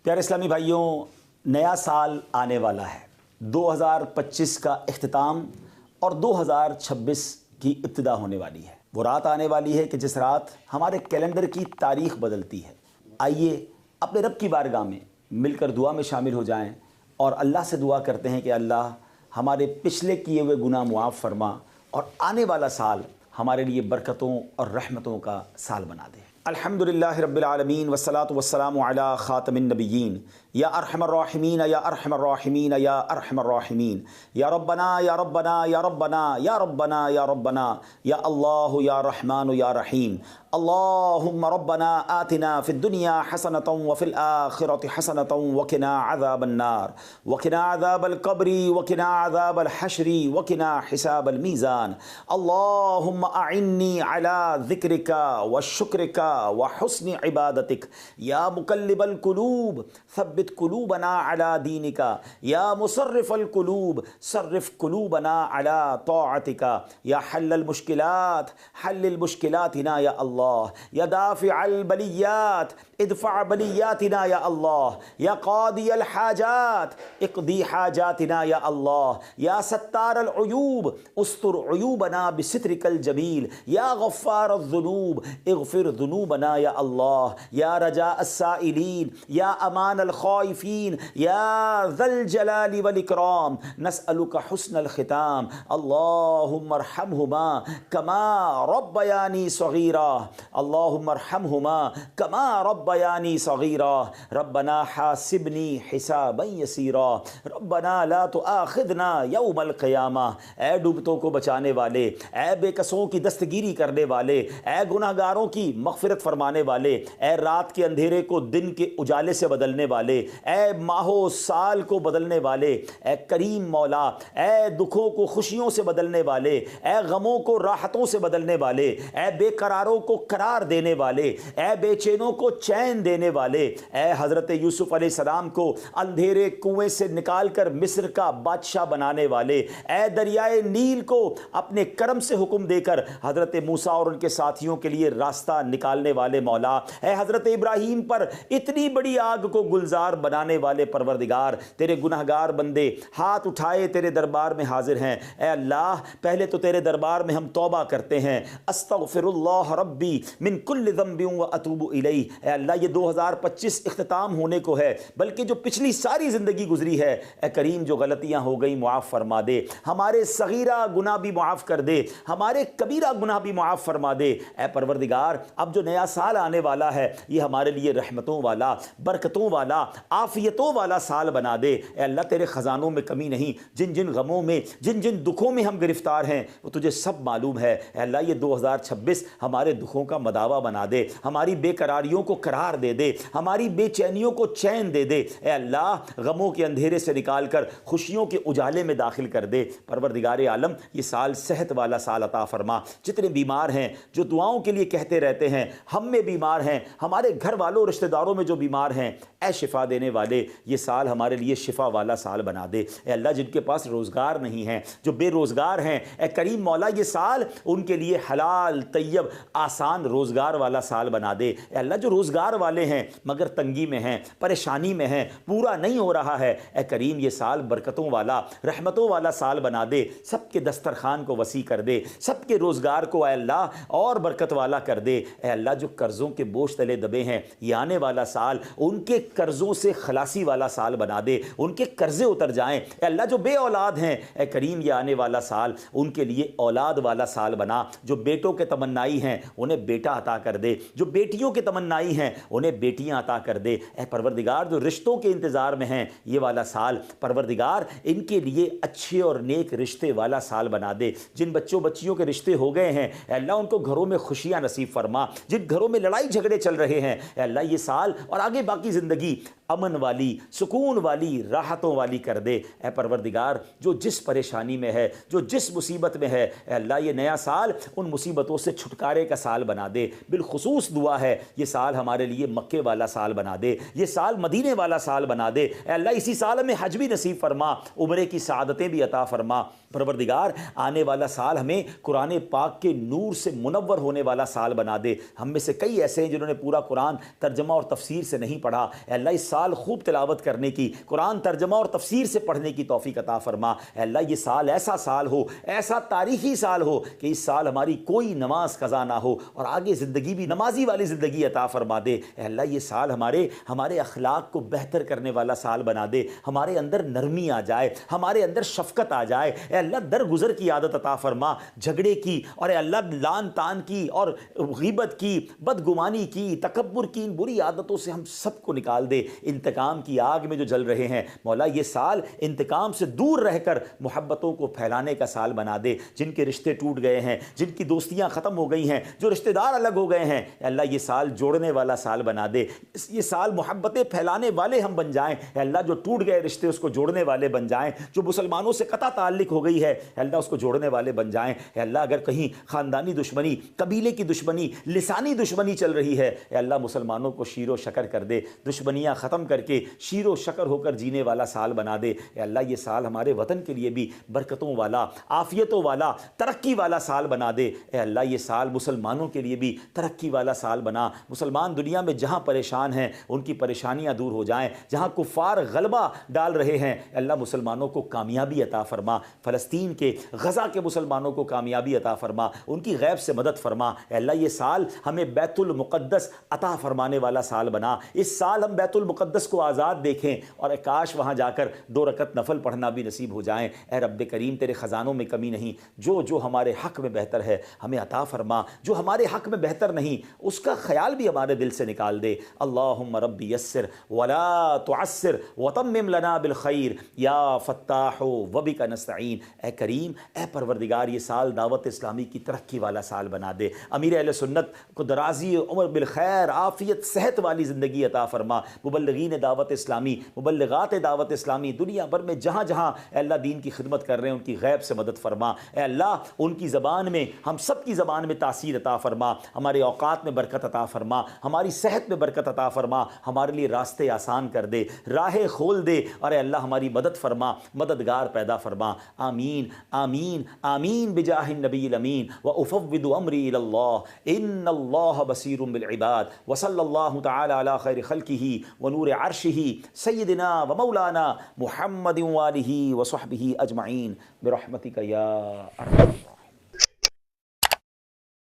پیارے اسلامی بھائیوں، نیا سال آنے والا ہے۔ 2025 کا اختتام اور 2026 کی ابتدا ہونے والی ہے۔ وہ رات آنے والی ہے کہ جس رات ہمارے کیلنڈر کی تاریخ بدلتی ہے۔ آئیے اپنے رب کی بارگاہ میں مل کر دعا میں شامل ہو جائیں اور اللہ سے دعا کرتے ہیں کہ اللہ ہمارے پچھلے کیے ہوئے گناہ معاف فرما اور آنے والا سال ہمارے لیے برکتوں اور رحمتوں کا سال بنا دے۔ الحمدللہ رب العالمین والصلاة والسلام علی خاتم النبیین یا ارحم الراحمین یا ارحم الراحمین یا ارحم الراحمین یا ربنا یا ربنا یا ربنا یا ربنا یا ربنا یا اللہ یا رحمان یا رحیم۔ اللہم ربنا آتنا فی الدنیا حسنة وفی الآخرة حسنة وقنا عذاب النار وقنا عذاب القبر وقنا عذاب الحشر وقنا حساب المیزان۔ اللہم اعنی علی ذکرک وشکرک وحسن عبادتک یا مقلب القلوب ثبت قلوبنا علی دینک یا مصرف القلوب صرف قلوبنا علی طاعتک یا حل المشکلات حل المشکلاتنا یا اللہ یا دافع البلیات ادفع بلیاتنا یا اللہ یا قاضی الحاجات اقضی حاجاتنا یا اللہ یا ستار العیوب استر عیوبنا بسترک الجمیل یا غفار الذنوب اغفر ذنوبنا یا اللہ یا رجاء السائلین یا امان الخائفین یا ذا الجلال والاکرام نسألک حسن الختام۔ اللہم ارحمہما کما ربیانی صغیرا اللہم ارحمہما کما ربیانی صغیرا ربنا حاسبنی حسابا یسیرا ربنا لا تؤاخذنا یوم القیامہ۔ اے ڈوبتوں کو بچانے والے، اے بے کسوں کی دستگیری کرنے والے، اے گناہگاروں کی مغفرت فرمانے والے، اے رات کے اندھیرے کو دن کے اجالے سے بدلنے والے، اے ماہ و سال کو بدلنے والے، اے کریم مولا، اے دکھوں کو خوشیوں سے بدلنے والے، اے غموں کو راحتوں سے بدلنے والے، اے بے قراروں کو قرار دینے والے، اے بے چینوں کو چین دینے والے، اے حضرت یوسف علیہ السلام کو اندھیرے کنویں سے نکال کر مصر کا بادشاہ بنانے والے، اے دریائے نیل کو اپنے کرم سے حکم دے کر حضرت موسیٰ اور ان کے ساتھیوں کے لیے راستہ نکالنے والے مولا، اے حضرت ابراہیم پر اتنی بڑی آگ کو گلزار بنانے والے پروردگار، تیرے گناہگار بندے ہاتھ اٹھائے تیرے دربار میں حاضر ہیں۔ اے اللہ پہلے تو تیرے دربار میں ہم توبہ کرتے ہیں، استغفر اللہ ربی من کل ذنب واتوب الیہ۔ اے اللہ یہ 2025 اختتام ہونے کو ہے، بلکہ جو پچھلی ساری زندگی گزری ہے اے کریم جو غلطیاں ہو گئی معاف فرما دے، ہمارے صغیرہ گناہ بھی معاف کر دے، ہمارے کبیرہ گناہ بھی معاف فرما دے۔ اے پروردگار اب جو نیا سال آنے والا ہے یہ ہمارے لیے رحمتوں والا، برکتوں والا، عافیتوں والا سال بنا دے۔ اے اللہ تیرے خزانوں میں کمی نہیں، جن جن غموں میں جن جن دکھوں میں ہم گرفتار ہیں وہ تجھے سب معلوم ہے۔ اے اللہ یہ 2026 ہمارے دکھوں کا مداوا بنا دے، ہماری بے قراریوں کو قرار دے دے، ہماری بے چینیوں کو چین دے دے۔ اے اللہ غموں کے اندھیرے سے نکال کر خوشیوں کے اجالے میں داخل کر دے۔ پروردگار عالم یہ سال صحت والا سال عطا فرما۔ جتنے بیمار ہیں جو دعاؤں کے لیے کہتے رہتے ہیں، ہم میں بیمار ہیں، ہمارے گھر والوں رشتہ داروں میں جو بیمار ہیں، اے شفا دینے والے یہ سال ہمارے لیے شفا والا سال بنا دے۔ اے اللہ جن کے پاس روزگار نہیں ہیں، جو بے روزگار ہیں، اے کریم مولا یہ سال ان کے لیے حلال طیب آسان روزگار والا سال بنا دے۔ اے اللہ جو روزگار والے ہیں مگر تنگی میں ہیں، پریشانی میں ہیں، پورا نہیں ہو رہا ہے، اے کریم یہ سال برکتوں والا، رحمتوں والا سال بنا دے۔ سب کے دسترخوان کو وسیع کر دے، سب کے روزگار کو اے اللہ اور برکت والا کر دے۔ اے اللہ جو قرضوں کے بوجھ تلے دبے ہیں یہ آنے والا سال ان کے قرضوں سے خلاصی والا سال بنا دے، ان کے قرضے اتر جائیں۔ اے اللہ جو بے اولاد ہیں اے کریم یہ آنے والا سال ان کے لیے اولاد والا سال بنا۔ جو بیٹوں کے تمنائی ہیں انہیں بیٹا عطا کر دے، جو بیٹیوں کے تمنائی ہیں انہیں بیٹیاں عطا کر دے۔ اے پروردگار جو رشتوں کے انتظار میں ہیں یہ والا سال پروردگار ان کے لیے اچھے اور نیک رشتے والا سال بنا دے۔ جن بچوں بچیوں کے رشتے ہو گئے ہیں اے اللہ ان کو گھروں میں خوشیاں نصیب فرما، جن گھروں میں لڑائی جھگڑے چل رہے ہیں اے اللہ یہ سال اور آگے باقی زندگی امن والی، سکون والی، راحتوں والی کر دے۔ اے پروردگار جو جس پریشانی میں ہے، جو جس مصیبت میں ہے اے اللہ یہ نیا سال ان مصیبتوں سے چھٹکارے کا سال بنا دے. بالخصوص دعا ہے یہ سال ہمارے لیے مکے والا سال بنا دے, یہ سال مدینے والا سال بنا دے. اے اللہ اسی سال ہمیں حج بھی نصیب فرما, عمرے کی سعادتیں بھی عطا فرما. پروردگار آنے والا سال ہمیں قرآن پاک کے نور سے منور ہونے والا سال بنا دے. ہم میں سے کئی ایسے ہیں جنہوں نے پورا قرآن ترجمہ اور تفسیر سے نہیں پڑھا. اے اللہ اس سال خوب تلاوت کرنے کی, قرآن ترجمہ اور تفسیر سے پڑھنے کی توفیق عطا فرما. اے اللہ یہ سال ایسا سال ہو, ایسا تاریخی سال ہو کہ اس سال ہماری کوئی نماز قضا نہ ہو اور آگے زندگی بھی نمازی والی زندگی عطا فرما دے. اے اللہ یہ سال ہمارے اخلاق کو بہتر کرنے والا سال بنا دے. ہمارے اندر نرمی آ جائے, ہمارے اندر شفقت آ جائے. اے اللہ درگزر کی عادت عطا فرما, جھگڑے کی اور اے اللہ لان تان کی اور غیبت کی, بدگمانی کی, تکبر کی, ان بری عادتوں سے ہم سب کو نکال دے. انتقام کی آگ میں جو جل رہے ہیں مولا یہ سال انتقام سے دور رہ کر محبتوں کو پھیلانے کا سال بنا دے. جن کے رشتے ٹوٹ گئے ہیں, جن کی دوستیاں ختم ہو گئی ہیں, جو رشتہ دار الگ ہو گئے ہیں, اے اللہ یہ سال جوڑنے والا سال بنا دے. یہ سال محبتیں پھیلانے والے ہم بن جائیں. اے اللہ جو ٹوٹ گئے رشتے اس کو جوڑنے والے بن جائیں. جو مسلمانوں سے قطع تعلق ہو گئی ہے اے اللہ اس کو جوڑنے والے بن جائیں. اے اللہ اگر کہیں خاندانی دشمنی, قبیلے کی دشمنی, لسانی دشمنی چل رہی ہے اے اللہ مسلمانوں کو شیر و شکر کر دے. دشمنیاں ختم کر کے شیر و شکر ہو کر جینے والا سال بنا دے. اے اللہ یہ سال ہمارے وطن کے لیے بھی برکتوں والا, عافیتوں والا, ترقی والا سال بنا دے. اے اللہ یہ سال مسلمانوں کے لیے بھی ترقی والا سال بنا. مسلمان دنیا میں جہاں پریشان ہیں ان کی پریشانیاں دور ہو جائیں, جہاں کفار غلبہ ڈال رہے ہیں اے اللہ مسلمانوں کو کامیابی عطا فرما. فلسطین کے, غزہ کے مسلمانوں کو کامیابی عطا فرما, ان کی غیب سے مدد فرما. اے اللہ یہ سال ہمیں بیت المقدس عطا فرمانے والا سال بنا. اس سال ہم بیت المقدس کو آزاد دیکھیں اور کاش وہاں جا کر 2 رکعت نفل پڑھنا بھی نصیب ہو جائیں. اے رب کریم تیرے خزانوں میں کمی نہیں, جو ہمارے حق میں بہتر ہے ہمیں عطا فرما, جو ہمارے حق میں بہتر نہیں اس کا خیال بھی ہمارے دل سے نکال دے. اللہم ربی یسر ولا تعسر وتمم لنا بالخیر یا فتاح وبک نستعین. اے کریم, اے پروردگار یہ سال دعوت اسلامی کی ترقی والا سال بنا دے. امیر اہل سنت کو درازی عمر بالخیر, عافیت, صحت والی زندگی عطا فرما. مبلغین دعوت اسلامی, مبلغات دعوت اسلامی دنیا بھر میں جہاں جہاں اے اللہ دین کی خدمت کر رہے ہیں ان کی غیب سے مدد فرما. اے اللہ ان کی زبان میں, ہم سب کی زبان میں تاثیر عطا فرما. ہمارے اوقات میں برکت عطا فرما, ہماری صحت میں برکت عطا فرما. ہمارے لیے راستے آسان کر دے, راہیں کھول دے اور اے اللہ ہماری مدد فرما, مددگار پیدا فرما. آمین آمین آمین بجاہ النبی الامین. وافوض امری الی اللہ ان اللہ بصیر بالعباد. وصلی اللہ تعالی علی خیر خلقہ ونور عرشہ سیدنا ومولانا محمد وآلہ وصحبہ اجمعین برحمتک یا ارحم الراحمین.